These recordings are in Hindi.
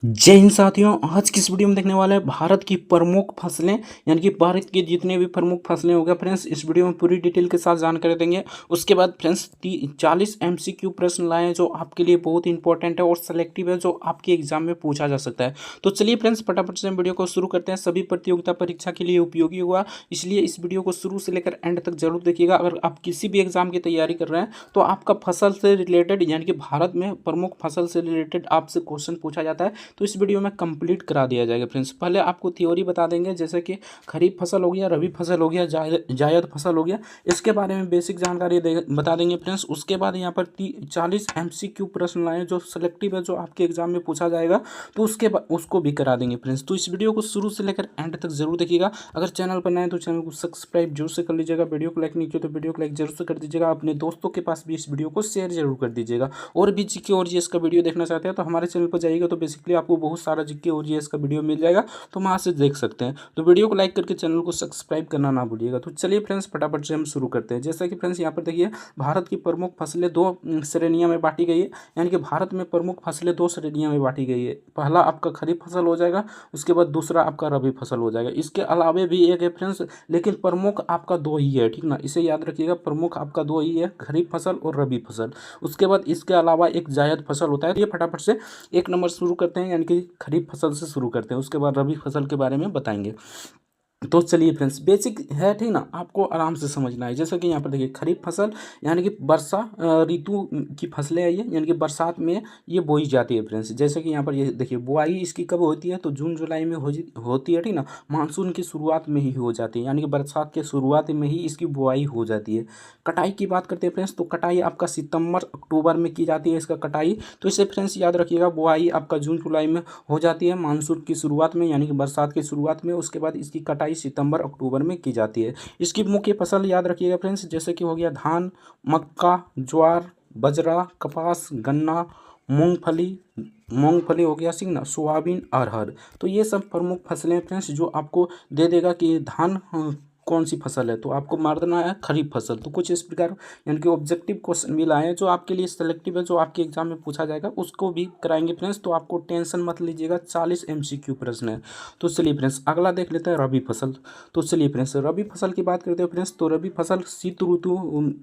जय हिंद साथियों। आज की इस वीडियो में देखने वाले हैं भारत की प्रमुख फसलें, यानी कि भारत के जितने भी प्रमुख फसलें हो गए फ्रेंड्स, इस वीडियो में पूरी डिटेल के साथ जानकारी देंगे। उसके बाद फ्रेंड्स 40 MCQ प्रश्न लाए हैं जो आपके लिए बहुत इंपॉर्टेंट है और सेलेक्टिव है, जो आपके एग्जाम में पूछा जा सकता है। तो चलिए फ्रेंड्स फटाफट से वीडियो को शुरू करते हैं। सभी प्रतियोगिता परीक्षा के लिए उपयोगी हुआ, इसलिए इस वीडियो को शुरू से लेकर एंड तक जरूर देखिएगा। अगर आप किसी भी एग्जाम की तैयारी कर रहे हैं तो आपका फसल से रिलेटेड, यानी कि भारत में प्रमुख फसल से रिलेटेड आपसे क्वेश्चन पूछा जाता है, तो इस वीडियो में कंप्लीट करा दिया जाएगा फ्रेंड्स। पहले आपको थ्योरी बता देंगे, जैसे कि खरीफ फसल हो गया, रबी फसल हो गया, जायद फसल हो गया, इसके बारे में बेसिक जानकारी बता देंगे फ्रेंड्स। उसके बाद यहाँ पर 40 MCQ प्रश्न लाए जो सिलेक्टिव है, जो आपके एग्जाम में पूछा जाएगा, तो उसके बाद उसको भी करा देंगे फ्रेंड्स। तो इस वीडियो को शुरू से लेकर एंड तक जरूर देखिएगा। अगर चैनल पर नए हैं तो चैनल को सब्सक्राइब जरूर से कर लीजिएगा। वीडियो को लाइक नहीं किया तो वीडियो को लाइक जरूर से कर दीजिएगा। अपने दोस्तों के पास भी इस वीडियो को शेयर जरूर कर दीजिएगा। और भी जीके और जीएस का वीडियो देखना चाहते हैं तो हमारे चैनल पर जाइएगा, तो बेसिकली आपको बहुत सारा जीके और जीएस का वीडियो मिल जाएगा, तो वहाँ से देख सकते हैं। तो वीडियो को लाइक करके चैनल को सब्सक्राइब करना ना भूलिएगा। तो चलिए फ्रेंड्स फटाफट से हम शुरू करते हैं। जैसा कि फ्रेंड्स यहाँ पर देखिए, भारत की प्रमुख फसलें दो श्रेणियों में बांटी गई है, यानी कि भारत में प्रमुख फसलें दो श्रेणियों में बांटी गई है। पहला आपका खरीफ फसल हो जाएगा, उसके बाद दूसरा आपका रबी फसल हो जाएगा। इसके अलावे भी एक है फ्रेंड्स, लेकिन प्रमुख आपका दो ही है, ठीक ना, इसे याद रखिएगा। प्रमुख आपका दो ही है, खरीफ फसल और रबी फसल। उसके बाद इसके अलावा एक जायद फसल होता है। तो ये फटाफट से एक नंबर शुरू करते हैं, यानी कि खरीफ फसल से शुरू करते हैं, उसके बाद रबी फसल के बारे में बताएंगे। तो चलिए फ्रेंड्स, बेसिक है, ठीक ना, आपको आराम से समझना है। जैसे कि यहाँ पर देखिए, खरीफ फसल यानी कि वर्षा ऋतु की फसलें है ये, यानी कि बरसात में ये बोई जाती है फ्रेंड्स। जैसे कि यहाँ पर ये देखिए, बुआई इसकी कब होती है, तो जून जुलाई में होती है, ठीक ना, मानसून की शुरुआत में ही हो जाती है, यानी कि बरसात के शुरुआत में ही इसकी बुआई हो जाती है। कटाई की बात करते हैं फ्रेंड्स, तो कटाई आपका सितंबर अक्टूबर में की जाती है इसका कटाई। तो इसे फ्रेंड्स याद रखिएगा, बुआई आपका जून जुलाई में हो जाती है मानसून की शुरुआत में, यानी कि बरसात की शुरुआत में। उसके बाद इसकी कटाई सितंबर अक्टूबर में की जाती है। इसकी मुख्य फसल याद रखिएगा फ्रेंड्स, जैसे कि हो गया धान, मक्का, ज्वार, बाजरा, कपास, गन्ना, मूंगफली, मूंगफली हो गया, सिंगना, सोयाबीन, अरहर। तो ये सब प्रमुख फसलें हैं फ्रेंड्स, जो आपको दे देगा कि धान कौन सी फसल है, तो आपको मार देना है खरीफ फसल। तो कुछ इस प्रकार यानी कि ऑब्जेक्टिव क्वेश्चन भी लाए हैं जो आपके लिए सेलेक्टिव है, जो आपके एग्जाम में पूछा जाएगा, उसको भी कराएंगे फ्रेंड्स। तो आपको टेंशन मत लीजिएगा, 40 MCQ प्रश्न है। तो चलिए फ्रेंड्स अगला देख लेते हैं, रबी फसल। तो चलिए फ्रेंड्स रबी फसल की बात करते हैं फ्रेंड्स, तो रबी फसल शीत ऋतु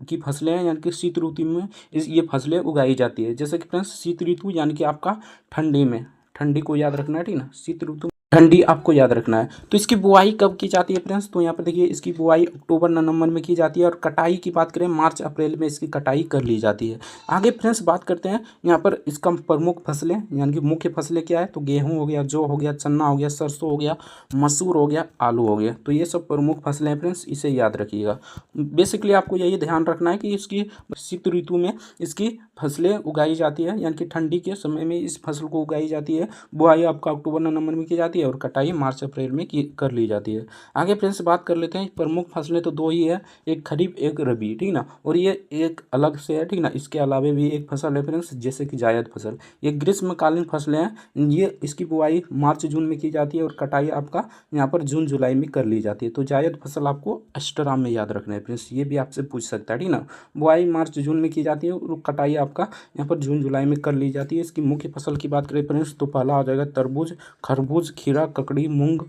की फसलें हैं, यानी कि शीत ऋतु में ये फसलें उगाई जाती है। जैसे कि फ्रेंड्स शीत ऋतु यानी कि आपका ठंडी में, ठंडी को याद रखना है, ठीक ना, शीत ऋतु ठंडी आपको याद रखना है। तो इसकी बुआई कब की जाती है फ्रेंड्स, तो यहाँ पर देखिए, इसकी बुआई अक्टूबर नवंबर में की जाती है, और कटाई की बात करें मार्च अप्रैल में इसकी कटाई कर ली जाती है। आगे फ्रेंड्स बात करते हैं यहाँ पर इसका प्रमुख फसलें, यानी कि मुख्य फसलें क्या है, तो गेहूँ हो गया, जौ हो गया, चना हो गया, सरसों हो गया, मसूर हो गया, आलू हो गया। तो ये सब प्रमुख फसलें हैं फ्रेंड्स, इसे याद रखिएगा। बेसिकली आपको यही ध्यान रखना है कि इसकी शीत ऋतु में इसकी फसलें उगाई जाती है, यानी कि ठंडी के समय में इस फसल को उगाई जाती है। बुआई आपका अक्टूबर नवंबर में की जाती है और कटाई मार्च अप्रैल में कर ली जाती है। आगे फ्रेंड्स बात कर लेते हैं, प्रमुख फसलें तो दो ही है, एक खरीफ एक रबी, ठीक ना, और ये एक अलग से है, ठीक ना। इसके अलावा भी एक फसल है फ्रेंड्स, जैसे कि जायद फसल। ये ग्रीष्मकालीन फसलें हैं, ये इसकी बुआई मार्च जून में की जाती है और कटाई आपका यहाँ पर जून जुलाई में कर ली जाती है। तो जायद फसल आपको एक्स्ट्रा में याद रखना है फ्रेंड्स, ये भी आपसे पूछ सकता है, ठीक ना। बुआई मार्च जून में की जाती है और कटाई आपका यहाँ पर जून जुलाई में कर ली जाती है। इसकी मुख्य फसल की बात करें फ्रेंड्स, तो पहला आ जाएगा तरबूज, खरबूज, खीरा, ककड़ी, मूंग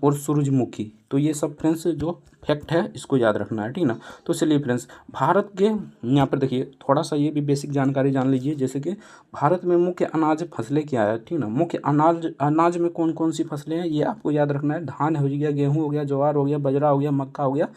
और सूरजमुखी। तो ये सब फ्रेंड्स जो फैक्ट है इसको याद रखना है, ठीक ना। तो चलिए फ्रेंड्स भारत के यहाँ पर देखिए, थोड़ा सा ये भी बेसिक जानकारी जान लीजिए। जैसे कि भारत में मुख्य अनाज फसलें क्या है, ठीक ना, मुख्य अनाज में कौन कौन सी फसलें हैं ये आपको याद रखना है। धान हो गया, गेहूँ हो गया, ज्वार हो गया, बाजरा हो गया, मक्का हो गया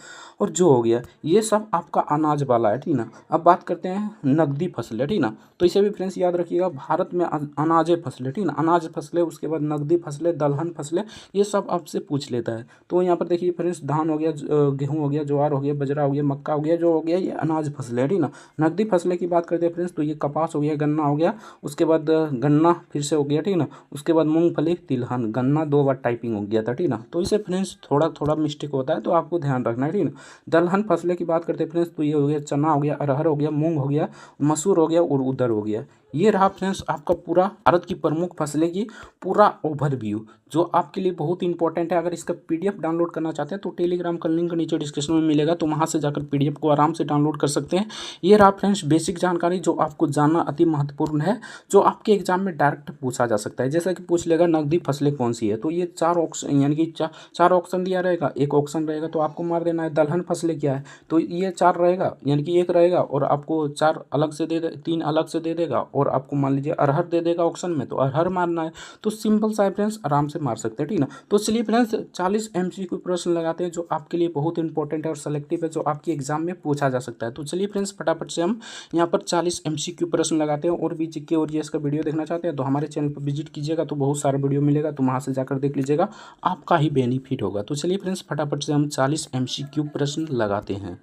और जौ हो गया, ये सब आपका अनाज वाला है, ठीक ना। अब बात करते हैं नकदी फसलें, ठीक ना। तो इसे भी फ्रेंड्स याद रखिएगा, भारत में अनाज फसलें, ठीक ना, अनाज फसलें, उसके बाद नकदी फसलें, दलहन फसलें, ये सब आपसे पूछ लेता है। तो यहाँ पर देखिए फ्रेंड्स, धान हो गया, गेहूँ हो गया, ज्वार हो गया, बाजरा हो गया, मक्का हो गया, जो हो गया, ये अनाज फसलें, ठीक ना। नकदी फसलें की बात करते हैं फ्रेंड्स, तो ये कपास हो गया, गन्ना हो गया, उसके बाद गन्ना फिर से हो गया, ठीक ना, उसके बाद मूंगफली, तिलहन, गन्ना दो बार टाइपिंग हो गया था, ठीक ना। तो इसे फ्रेंड्स थोड़ा थोड़ा मिस्टेक होता है, तो आपको ध्यान रखना है, ठीक ना। दलहन फसलें की बात करते हैं फ्रेंड्स, तो ये हो गया, चना हो गया, अरहर हो गया, मूंग हो गया, मसूर हो गया और उड़द हो गया। ये रहा फ्रेंड्स आपका पूरा भारत की प्रमुख फसलें की पूरा ओवरव्यू, जो आपके लिए बहुत इंपॉर्टेंट है। अगर इसका पीडीएफ डाउनलोड करना चाहते हैं तो टेलीग्राम का लिंक नीचे डिस्क्रिप्शन में मिलेगा, तो वहाँ से जाकर पीडीएफ को आराम से डाउनलोड कर सकते हैं। ये रहा फ्रेंड्स बेसिक जानकारी जो आपको जानना अति महत्वपूर्ण है, जो आपके एग्जाम में डायरेक्ट पूछा जा सकता है। जैसा कि पूछ लेगा नकदी फसलें कौन सी है, तो ये 4 ऑप्शन यानी कि चार ऑप्शन दिया रहेगा, एक ऑप्शन रहेगा तो आपको मार देना है। दलहन फसलें क्या है, तो ये 4 रहेगा यानी कि एक रहेगा और आपको 4 अलग से दे दे, 3 अलग से दे देगा और आपको मान लीजिए अरहर दे देगा ऑप्शन में, तो अरहर मारना है। तो सिंपल सा है फ्रेंड्स, आराम से मार सकते हैं, ठीक ना। तो चलिए फ्रेंड्स 40 एमसीक्यू प्रश्न लगाते हैं जो आपके लिए बहुत इंपॉर्टेंट है और सेलेक्टिव है, जो आपके एग्जाम में पूछा जा सकता है। तो चलिए फ्रेंड्स फटाफट से हम यहाँ पर 40 एमसीक्यू प्रश्न लगाते हैं। और भी जीके और जीएस का वीडियो देखना चाहते हैं तो हमारे चैनल पर विजिट कीजिएगा, तो बहुत सारा वीडियो मिलेगा, तो वहाँ से जाकर देख लीजिएगा, आपका ही बेनिफिट होगा। तो चलिए फ्रेंड्स फटाफट से हम 40 एमसीक्यू प्रश्न लगाते हैं।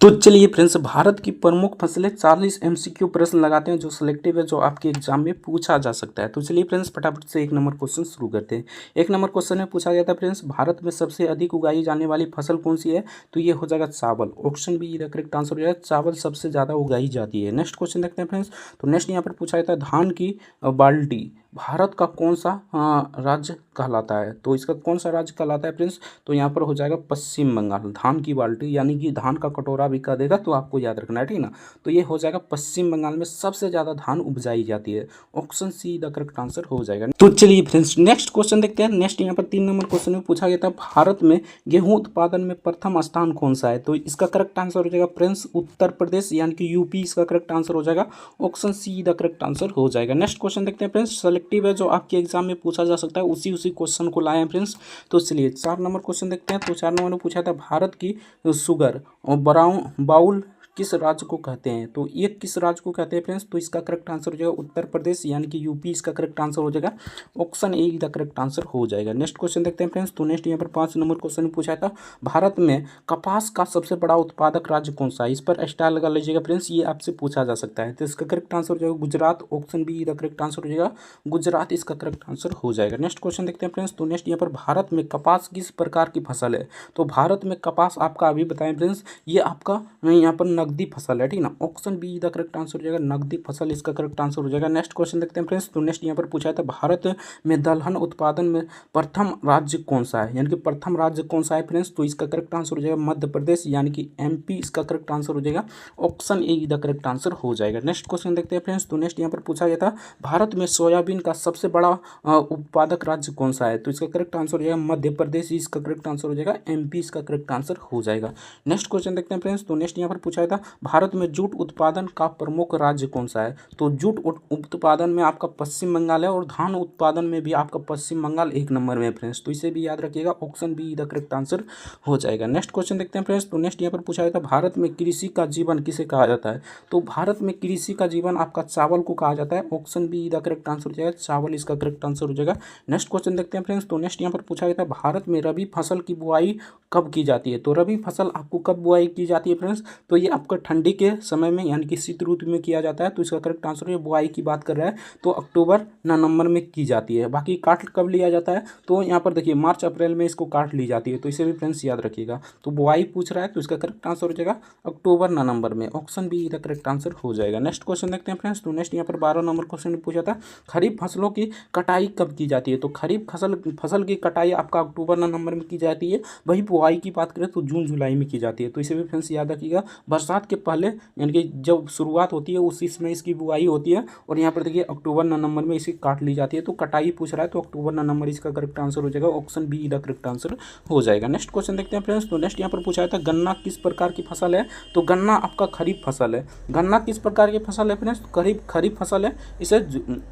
तो चलिए फ्रेंड्स भारत की प्रमुख फसलें 40 एमसीक्यू प्रश्न लगाते हैं जो सिलेक्टिव है, जो आपके एग्जाम में पूछा जा सकता है। तो चलिए फ्रेंड्स फटाफट से 1 नंबर क्वेश्चन शुरू करते हैं। 1 नंबर क्वेश्चन में पूछा गया था फ्रेंड्स भारत में सबसे अधिक उगाई जाने वाली फसल कौन सी है, तो ये हो जाएगा चावल। ऑप्शन बी इधर करेक्ट आंसर हो जाएगा, चावल सबसे ज़्यादा उगाई जाती है। नेक्स्ट क्वेश्चन देखते हैं फ्रेंड्स। तो नेक्स्ट यहाँ पर पूछा गया था धान की बाल्टी भारत का कौन सा राज्य कहलाता है, तो इसका कौन सा राज्य कहलाता है फ्रेंड्स, तो यहाँ पर हो जाएगा पश्चिम बंगाल। धान की बाल्टी यानी कि धान का कटोरा भी कह देगा, तो आपको याद रखना है, ठीक ना। तो ये हो जाएगा पश्चिम बंगाल में सबसे ज़्यादा धान उपजाई जाती है। Option see the correct answer हो जाएगा। तो चलिए फ्रेंड्स नेक्स्ट क्वेश्चन देखते हैं। नेक्स्ट यहाँ पर 3 नंबर क्वेश्चन में पूछा गया था भारत में गेहूँ उत्पादन में प्रथम स्थान कौन सा है, तो इसका करेक्ट आंसर हो जाएगा फ्रेंड्स उत्तर प्रदेश यानी कि यूपी इसका करेक्ट आंसर हो जाएगा। Option see the correct answer हो जाएगा। नेक्स्ट क्वेश्चन देखते हैं फ्रेंड्स, सेलेक्टिव है जो आपके एग्जाम में पूछा जा सकता है, उसी क्वेश्चन को लाए हैं फ्रेंड्स। तो चलिए 4 नंबर क्वेश्चन देखते हैं। तो 4 नंबर में पूछा था भारत की शुगर और ब्राउन बाउल किस राज्य को कहते हैं, तो ये किस राज्य को कहते हैं फ्रेंड्स, तो इसका करेक्ट आंसर हो जाएगा उत्तर प्रदेश यानी कि यूपी इसका करेक्ट आंसर हो जाएगा। Option A the correct answer हो जाएगा। नेक्स्ट क्वेश्चन देखते हैं फ्रेंड्स। तो नेक्स्ट यहाँ पर 5 नंबर क्वेश्चन पूछा था भारत में कपास का सबसे बड़ा उत्पादक राज्य कौन सा है, इस पर स्टार लगा लीजिएगा फ्रेंड्स, ये आपसे पूछा जा सकता है। तो इसका करेक्ट आंसर हो जाएगा Gujarat. Option be the correct answer हो जाएगा गुजरात इसका करेक्ट आंसर हो जाएगा। नेक्स्ट क्वेश्चन देखते हैं फ्रेंड्स। तो नेक्स्ट यहाँ पर भारत में कपास किस प्रकार की फसल है, तो भारत में कपास आपका अभी बताएं फ्रेंड्स, ये आपका यहाँ पर नकदी फसल है, ठीक ना। Option be the correct answer हो जाएगा नकदी फसल इसका करेक्ट आंसर हो जाएगा। नेक्स्ट क्वेश्चन देखते हैं फ्रेंड्स। तो नेक्स्ट यहाँ पर पूछा था भारत में दलहन उत्पादन में प्रथम राज्य कौन सा है, यानी कि प्रथम राज्य कौन सा है फ्रेंड्स, तो इसका करेक्ट आंसर हो जाएगा मध्य प्रदेश यानी कि एमपी इसका करेक्ट आंसर हो जाएगा। Option A the correct answer हो जाएगा। नेक्स्ट क्वेश्चन देखते हैं फ्रेंड्स। तो नेक्स्ट यहाँ पर पूछा गया था भारत में सोयाबीन का सबसे बड़ा उत्पादक राज्य कौन सा है, तो इसका करेक्ट आंसर हो जाएगा मध्य प्रदेश इसका करेक्ट आंसर हो जाएगा। एमपी इसका करेक्ट आंसर हो जाएगा। नेक्स्ट क्वेश्चन देखते हैं फ्रेंड्स। तो नेक्स्ट यहाँ पर पूछा गया था भारत में जूट उत्पादन का प्रमुख राज्य कौन सा है, तो जूट उत्पादन में आपका पश्चिम बंगाल है और धान उत्पादन में भी आपका पश्चिम बंगाल 1 नंबर में है फ्रेंड्स, तो इसे भी याद रखिएगा। Option be the correct answer हो जाएगा। नेक्स्ट क्वेश्चन देखते हैं फ्रेंड्स। तो नेक्स्ट यहाँ पर पूछा गया था भारत में कृषि का जीवन किसे कहा जाता है, तो भारत में कृषि का जीवन आपका चावल को कहा जाता है। Option be the correct answer हो जाएगा चावल इसका करेक्ट आंसर हो जाएगा। नेक्स्ट क्वेश्चन देखते हैं फ्रेंड्स। तो नेक्स्ट यहाँ पर पूछा गया था भारत में रबी फसल की बुआई कब की जाती है, तो रबी फसल आपको कब बुआई की जाती है फ्रेंड्स, तो ये आपका ठंडी के समय में यानी कि शीत ऋतु में किया जाता है। तो इसका करेक्ट आंसर है बुआई की बात कर रहा है तो अक्टूबर नवंबर में की जाती है। बाकी काट कब लिया जाता है, तो यहाँ पर देखिए मार्च अप्रैल में इसको काट ली जाती है, तो इसे भी फ्रेंड्स याद रखिएगा। तो बुआई पूछ रहा है तो इसका करेक्ट आंसर हो जाएगा अक्टूबर नवंबर में। Option be the correct answer हो जाएगा। नेक्स्ट क्वेश्चन देखते हैं फ्रेंड्स। तो नेक्स्ट यहाँ पर 12 नंबर क्वेश्चन में पूछा था खरीफ फसलों की कटाई कब की जाती है, तो खरीफ फसल की कटाई आपका अक्टूबर नवंबर में की जाती है। वही बुआई की बात करें तो जून जुलाई में की जाती है, तो इसे भी फ्रेंड्स याद रखिएगा। बरसात के पहले यानी कि जब शुरुआत होती है उसी समय इसकी बुआई होती है और यहाँ पर देखिए अक्टूबर नवंबर में इसे काट ली जाती है। तो कटाई पूछ रहा है तो अक्टूबर नवंबर इसका करेक्ट आंसर हो जाएगा। Option be the correct answer हो जाएगा। नेक्स्ट क्वेश्चन देखते हैं फ्रेंड्स। तो नेक्स्ट यहाँ पर पूछा था गन्ना किस प्रकार की फसल है, तो गन्ना आपका खरीफ फसल है। गन्ना किस प्रकार की फसल है फ्रेंड्स, खरीफ फसल है।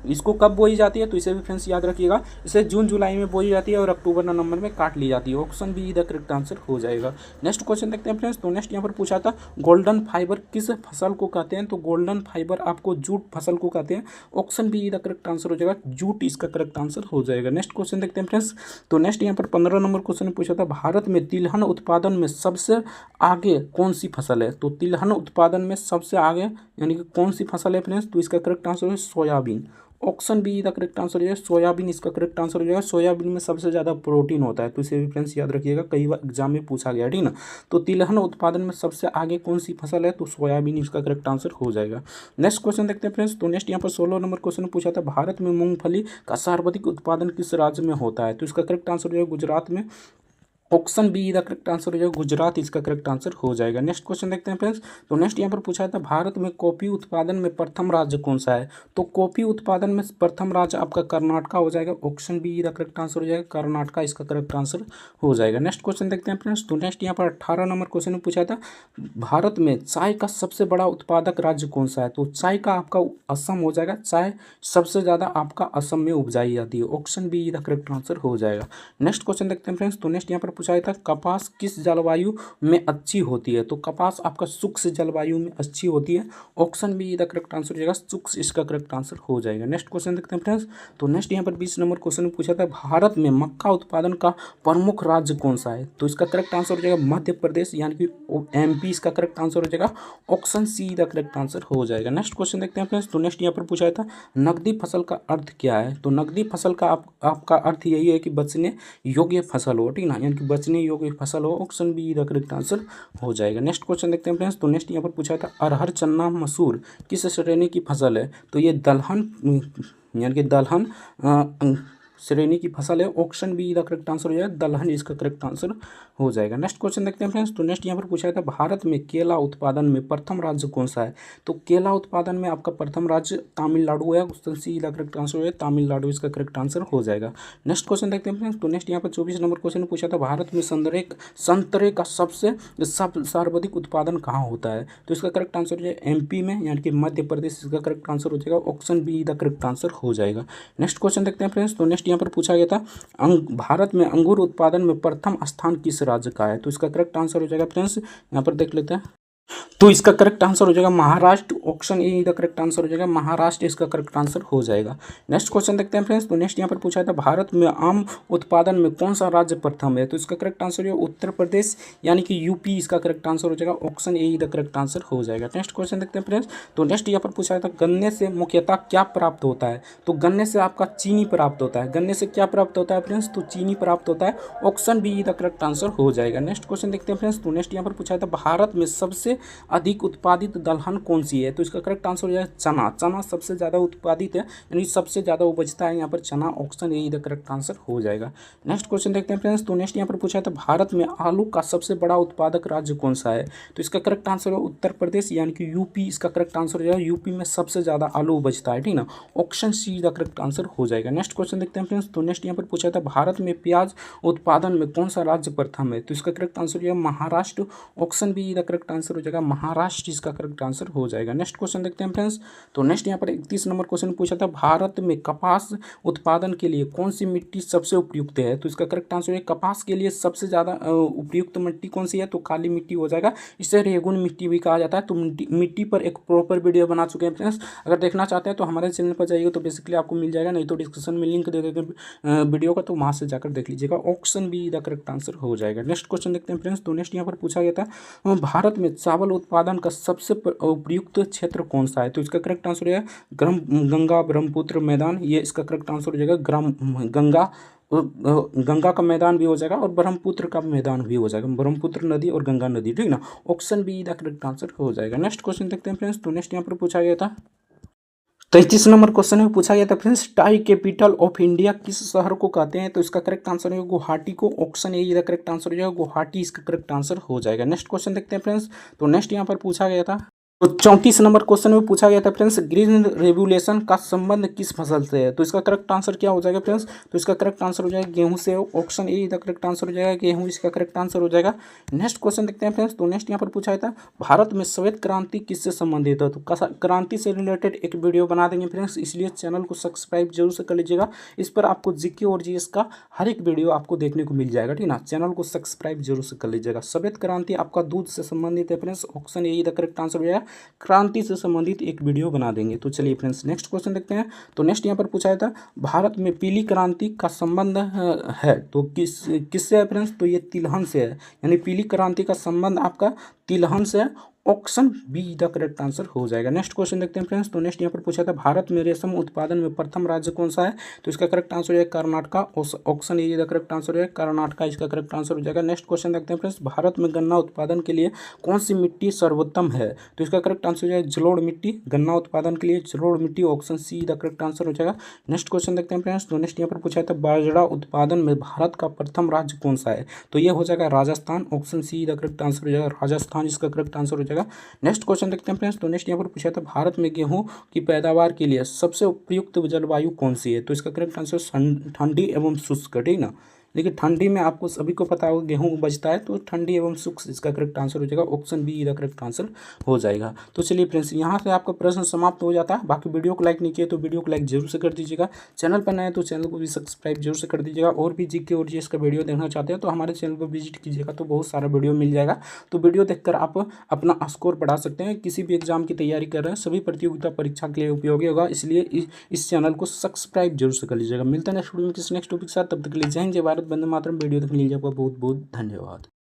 इसको कब बोई जाती है, तो इसे भी फ्रेंड्स याद रखिएगा। इसे जून जुलाई में बोई जाती है और अक्टूबर नवंबर में काट ली जाती है। Option be the correct answer हो जाएगा। नेक्स्ट क्वेश्चन देखते हैं फ्रेंड्स। तो नेक्स्ट यहाँ पर पूछा था गोल्डन फाइबर किस फसल को कहते हैं, तो गोल्डन फाइबर आपको जूट फसल को कहते हैं। Option be the correct answer हो जाएगा जूट इसका करेक्ट आंसर हो जाएगा। नेक्स्ट क्वेश्चन देखते हैं फ्रेंड्स। तो नेक्स्ट यहाँ पर 15 नंबर क्वेश्चन में पूछा था भारत में तिलहन उत्पादन में सबसे आगे कौन सी फसल है, तो तिलहन उत्पादन में सबसे आगे यानी कि कौन सी फसल है फ्रेंड्स, तो इसका करेक्ट आंसर है soybean. Option be the correct answer हो जाएगा सोयाबीन इसका करेक्ट आंसर हो जाएगा। सोयाबीन में सबसे ज़्यादा प्रोटीन होता है, तो इसे भी फ्रेंड्स याद रखिएगा, कई बार एग्जाम में पूछा गया, ठीक ना। तो तिलहन उत्पादन में सबसे आगे कौन सी फसल है, तो सोयाबीन इसका करेक्ट आंसर हो जाएगा। नेक्स्ट क्वेश्चन देखते हैं फ्रेंड्स। तो नेक्स्ट यहाँ पर 16 नंबर क्वेश्चन पूछा था, भारत में मूंगफली का सर्वाधिक उत्पादन किस राज्य में होता है, तो इसका करेक्ट आंसर हो जाएगा गुजरात में। Option be the correct answer हो जाएगा गुजरात इसका करेक्ट आंसर हो जाएगा। नेक्स्ट क्वेश्चन देखते हैं फ्रेंड्स। तो नेक्स्ट यहाँ पर पूछा था, भारत में कॉफी उत्पादन में प्रथम राज्य कौन सा है, तो कॉफी उत्पादन में प्रथम राज्य आपका कर्नाटका हो जाएगा। Option be the correct answer हो जाएगा कर्नाटका इसका करेक्ट आंसर हो जाएगा। नेक्स्ट क्वेश्चन देखते हैं फ्रेंड्स। तो नेक्स्ट यहाँ पर 18 नंबर क्वेश्चन में पूछा था, भारत में चाय का सबसे बड़ा उत्पादक राज्य कौन सा है, तो चाय का आपका असम हो जाएगा। चाय सबसे ज़्यादा आपका असम में उपजाई जाती है। Option be the correct answer हो जाएगा। नेक्स्ट क्वेश्चन देखते हैं फ्रेंड्स। तो नेक्स्ट यहाँ पर पूछा था, कपास किस जलवायु में अच्छी होती है, तो कपास आपका शुष्क जलवायु में अच्छी होती है। Option be the correct answer हो जाएगा शुष्क इसका करेक्ट आंसर हो जाएगा। नेक्स्ट क्वेश्चन देखते हैं फ्रेंड्स। तो नेक्स्ट यहाँ पर 20 नंबर क्वेश्चन में पूछा था, भारत में मक्का उत्पादन का प्रमुख राज्य कौन सा है, तो इसका करेक्ट आंसर हो जाएगा मध्य प्रदेश यानी कि MP इसका करेक्ट आंसर हो जाएगा। Option see the correct answer हो जाएगा। नेक्स्ट क्वेश्चन देखते हैं फ्रेंड्स। तो नेक्स्ट यहाँ पर पूछा था, नकदी फसल का अर्थ क्या है, तो नकदी फसल का आपका अर्थ यही है कि बचने योग्य फसल हो, ठीक ना, यानी कि बचने योग्य फसल हो। Option be the correct answer हो जाएगा। नेक्स्ट क्वेश्चन देखते हैं फ्रेंड्स। तो नेक्स्ट यहाँ पर पूछा था, अरहर चन्ना मसूर किस श्रेणी की फसल है, तो ये दलहन यानी कि दलहन श्रेणी की फसल है। Option be the correct answer हो जाएगा दलहन इसका करेक्ट आंसर हो जाएगा। नेक्स्ट क्वेश्चन देखते हैं फ्रेंड्स। तो नेक्स्ट यहाँ पर पूछा था, भारत में केला उत्पादन में प्रथम राज्य कौन सा है, तो केला उत्पादन में आपका प्रथम राज्य तमिलनाडु है। Option see the correct answer हो जाएगा तमिलनाडु इसका करेक्ट आंसर हो जाएगा। नेक्स्ट क्वेश्चन देखते हैं फ्रेंड्स। तो नेक्स्ट यहाँ पर 24 नंबर क्वेश्चन पूछा था, भारत में संतरे का सबसे सर्वाधिक उत्पादन कहाँ होता है, तो इसका करेक्ट आंसर हो जाएगा MP में यानी कि मध्य प्रदेश इसका करेक्ट आंसर हो जाएगा। Option be the correct answer हो जाएगा। नेक्स्ट क्वेश्चन देखते हैं फ्रेंड्स। तो नेक्स्ट यहाँ पर पूछा गया था, भारत में अंगूर उत्पादन में प्रथम स्थान किस राज्य का है, तो इसका करेक्ट आंसर हो जाएगा फ्रेंड्स, यहाँ पर देख लेते हैं, तो इसका करेक्ट आंसर हो जाएगा Maharashtra. Option A the correct answer हो जाएगा महाराष्ट्र इसका करेक्ट आंसर हो जाएगा। नेक्स्ट क्वेश्चन देखते हैं फ्रेंड्स। तो नेक्स्ट यहाँ पर पूछा था, भारत में आम उत्पादन में कौन सा राज्य प्रथम है, तो इसका करेक्ट आंसर है उत्तर प्रदेश यानी कि UP इसका करेक्ट आंसर हो जाएगा। Option A the correct answer हो जाएगा। नेक्स्ट क्वेश्चन देखते हैं फ्रेंड्स। तो नेक्स्ट यहाँ पर पूछा था, गन्ने से मुख्यतः क्या प्राप्त होता है, तो गन्ने से आपका चीनी प्राप्त होता है। गन्ने से क्या प्राप्त होता है फ्रेंड्स, तो चीनी प्राप्त होता है। Option be the correct answer हो जाएगा। नेक्स्ट क्वेश्चन देखते हैं फ्रेंड्स। तो नेक्स्ट यहाँ पर पूछा था, भारत में सबसे अधिक उत्पादित दलहन कौन सी है, तो इसका करेक्ट आंसर हो जाएगा चना। चना सबसे ज़्यादा उत्पादित है यानी सबसे ज़्यादा उपजता है यहाँ पर चना। Option A the correct answer हो जाएगा। नेक्स्ट क्वेश्चन देखते हैं फ्रेंड्स। तो नेक्स्ट यहाँ पर पूछा था, भारत में आलू का सबसे बड़ा उत्पादक राज्य कौन सा है, तो इसका करेक्ट आंसर है उत्तर प्रदेश यानी कि UP इसका करेक्ट आंसर हो जाएगा। UP में सबसे ज़्यादा आलू उपजता है, ठीक ना। Option see the correct answer हो जाएगा। नेक्स्ट क्वेश्चन देखते हैं फ्रेंड्स। तो नेक्स्ट यहाँ पर पूछा था, भारत में प्याज उत्पादन में कौन सा राज्य प्रथम है, तो इसका करेक्ट आंसर हो जाएगा Maharashtra. Option be the correct answer हो जाएगा महाराष्ट्र इसका करेक्ट आंसर हो जाएगा। नेक्स्ट क्वेश्चन देखते हैं फ्रेंड्स। तो नेक्स्ट यहाँ पर 31 नंबर क्वेश्चन पूछा था, भारत में कपास उत्पादन के लिए कौन सी मिट्टी सबसे उपयुक्त है, तो इसका करेक्ट आंसर है कपास के लिए सबसे ज़्यादा उपयुक्त मिट्टी कौन सी है, तो काली मिट्टी हो जाएगा। इसे रेगुन मिट्टी भी कहा जाता है। तो मिट्टी पर एक प्रॉपर वीडियो बना चुके हैं फ्रेंड्स, अगर देखना चाहते हैं तो हमारे चैनल पर जाइएगा तो बेसिकली आपको मिल जाएगा, नहीं तो डिस्क्रिप्शन में लिंक दे देते हैं वीडियो का, तो वहाँ से जाकर देख लीजिएगा। Option be the correct answer हो जाएगा। नेक्स्ट क्वेश्चन देखते हैं फ्रेंड्स। तो नेक्स्ट यहाँ पर पूछा गया था, भारत में चावल उत्पादन का सबसे उपयुक्त क्षेत्र कौन सा है, तो इसका करेक्ट आंसर है गंगा ब्रह्मपुत्र मैदान, ये इसका करेक्ट आंसर हो जाएगा। गंगा का मैदान भी हो जाएगा और ब्रह्मपुत्र का मैदान भी हो जाएगा, ब्रह्मपुत्र नदी और गंगा नदी, ठीक ना। Option be the correct answer हो जाएगा। नेक्स्ट क्वेश्चन देखते हैं फ्रेंड्स। तो नेक्स्ट यहाँ पर पूछा गया था, 33 नंबर क्वेश्चन में पूछा गया था friends, tie capital of India किस शहर को कहते हैं, तो इसका करेक्ट आंसर है गुवाहाटी को। Option A the correct answer हो जाएगा गुवाहाटी इसका करेक्ट आंसर हो जाएगा। नेक्स्ट क्वेश्चन देखते हैं फ्रेंड्स। तो नेक्स्ट यहाँ पर पूछा गया था, तो 34 नंबर क्वेश्चन में पूछा गया था फ्रेंड्स, ग्रीन रेवोल्यूशन का संबंध किस फसल से है, तो इसका करेक्ट आंसर क्या हो जाएगा फ्रेंड्स, तो इसका करेक्ट आंसर हो जाएगा गेहूं से। Option A the correct answer हो जाएगा गेहूं इसका करेक्ट आंसर हो जाएगा। नेक्स्ट क्वेश्चन देखते हैं फ्रेंड्स। तो नेक्स्ट यहाँ पर पूछा था, भारत में श्वेत क्रांति किससे संबंधित है, तो क्रांति से रिलेटेड एक वीडियो बना देंगे फ्रेंड्स, इसलिए चैनल को सब्सक्राइब जरूर से कर लीजिएगा। इस पर आपको जीके और जीएस का हर एक वीडियो आपको देखने को मिल जाएगा, ठीक ना। चैनल को सब्सक्राइब जरूर से कर लीजिएगा। श्वेत क्रांति आपका दूध से संबंधित है friends. Option A the correct answer हो जाएगा क्रांति से संबंधित एक वीडियो बना देंगे। तो चलिए फ्रेंड्स नेक्स्ट क्वेश्चन देखते हैं। तो नेक्स्ट यहाँ पर पूछा था, भारत में पीली क्रांति का संबंध है तो किससे है फ्रेंड्स, तो ये तिलहन से है, यानी पीली क्रांति का संबंध आपका तिलहन से है। Option be the correct answer हो जाएगा। नेक्स्ट क्वेश्चन देखते हैं फ्रेंड्स। तो नेक्स्ट यहाँ पर पूछा था भारत में रेशम उत्पादन में प्रथम राज्य कौन सा है, तो इसका करेक्ट आंसर है Karnataka. Option A the correct answer है कर्नाटका, इसका करेक्ट आंसर हो जाएगा। नेक्स्ट क्वेश्चन देखते हैं फ्रेंड्स। भारत में गन्ना उत्पादन के लिए कौन सी मिट्टी सर्वोत्तम है, तो इसका करेक्ट आंसर हो जाएगा जलोढ़ मिट्टी। गन्ना उत्पादन के लिए जलोढ़ मिट्टी, option see the correct answer हो जाएगा। नेक्स्ट क्वेश्चन देखते हैं फ्रेंड्स। तो नेक्स्ट यहाँ पर पूछा था बाजरा उत्पादन में भारत का प्रथम राज्य कौन सा है, तो ये हो जाएगा Rajasthan. Option see the correct answer हो जाएगा राजस्थान, इसका करेक्ट आंसर हो जाएगा। नेक्स्ट क्वेश्चन देखते हैं फ्रेंड्स। तो नेक्स्ट यहाँ पर पूछा था भारत में गेहूं की पैदावार के लिए सबसे उपयुक्त जलवायु कौन सी है, तो इसका करेक्ट आंसर ठंडी एवं शुष्क, ठीक ना। देखिए ठंडी में आपको सभी को पता होगा गेहूं बचता है, तो ठंडी एवं शुष्क इसका करेक्ट आंसर हो जाएगा। Option be the correct answer हो जाएगा। तो चलिए फ्रेंड्स यहाँ से आपका प्रश्न समाप्त हो जाता है। बाकी वीडियो को लाइक नहीं किया तो वीडियो को लाइक जरूर से कर दीजिएगा। चैनल पर नए तो चैनल को भी सब्सक्राइब जरूर से कर दीजिएगा। और भी जीके और जीएस का वीडियो देखना चाहते हैं तो हमारे चैनल को विजिट कीजिएगा, तो बहुत सारा वीडियो मिल जाएगा। तो वीडियो देखकर आप अपना स्कोर बढ़ा सकते हैं। किसी भी एग्जाम की तैयारी कर रहे हैं सभी प्रतियोगिता परीक्षा के लिए उपयोगी होगा, इसलिए इस चैनल को सब्सक्राइब जरूर से कर लीजिएगा। मिलता है नेक्स्ट वीडियो में किसी नेक्स्ट टॉपिक के साथ, तब तक के लिए जय हिंद जय भारत, वंदे मातरम। वीडियो देखने के लिए आपका बहुत बहुत धन्यवाद।